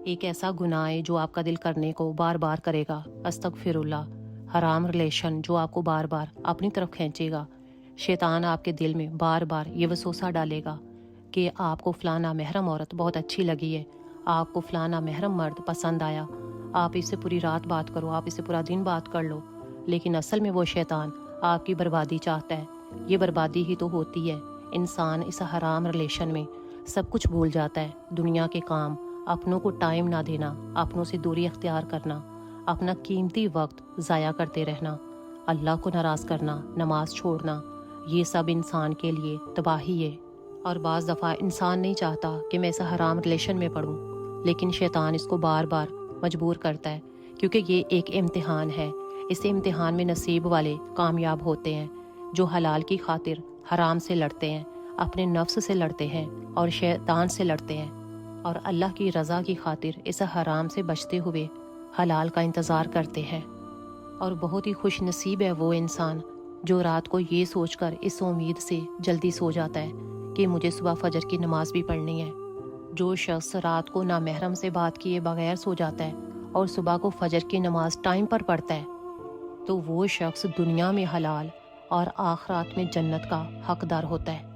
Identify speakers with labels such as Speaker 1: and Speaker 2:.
Speaker 1: ایک ایسا گناہ ہے جو آپ کا دل کرنے کو بار بار کرے گا، استغفر اللہ۔ حرام ریلیشن جو آپ کو بار بار اپنی طرف کھینچے گا۔ شیطان آپ کے دل میں بار بار یہ وسوسہ ڈالے گا کہ آپ کو فلانا محرم عورت بہت اچھی لگی ہے، آپ کو فلانا محرم مرد پسند آیا، آپ اس سے پوری رات بات کرو، آپ اس سے پورا دن بات کر لو۔ لیکن اصل میں وہ شیطان آپ کی بربادی چاہتا ہے۔ یہ بربادی ہی تو ہوتی ہے۔ انسان اس حرام ریلیشن میں سب کچھ بھول جاتا ہے، دنیا کے کام، اپنوں کو ٹائم نہ دینا، اپنوں سے دوری اختیار کرنا، اپنا قیمتی وقت ضائع کرتے رہنا، اللہ کو ناراض کرنا، نماز چھوڑنا، یہ سب انسان کے لیے تباہی ہے۔ اور بعض دفعہ انسان نہیں چاہتا کہ میں ایسا حرام ریلیشن میں پڑوں، لیکن شیطان اس کو بار بار مجبور کرتا ہے، کیونکہ یہ ایک امتحان ہے۔ اس امتحان میں نصیب والے کامیاب ہوتے ہیں، جو حلال کی خاطر حرام سے لڑتے ہیں، اپنے نفس سے لڑتے ہیں اور شیطان سے لڑتے ہیں، اور اللہ کی رضا کی خاطر اس حرام سے بچتے ہوئے حلال کا انتظار کرتے ہیں۔ اور بہت ہی خوش نصیب ہے وہ انسان جو رات کو یہ سوچ کر اس امید سے جلدی سو جاتا ہے کہ مجھے صبح فجر کی نماز بھی پڑھنی ہے۔ جو شخص رات کو نامحرم سے بات کیے بغیر سو جاتا ہے اور صبح کو فجر کی نماز ٹائم پر پڑھتا ہے، تو وہ شخص دنیا میں حلال اور آخرات میں جنت کا حقدار ہوتا ہے۔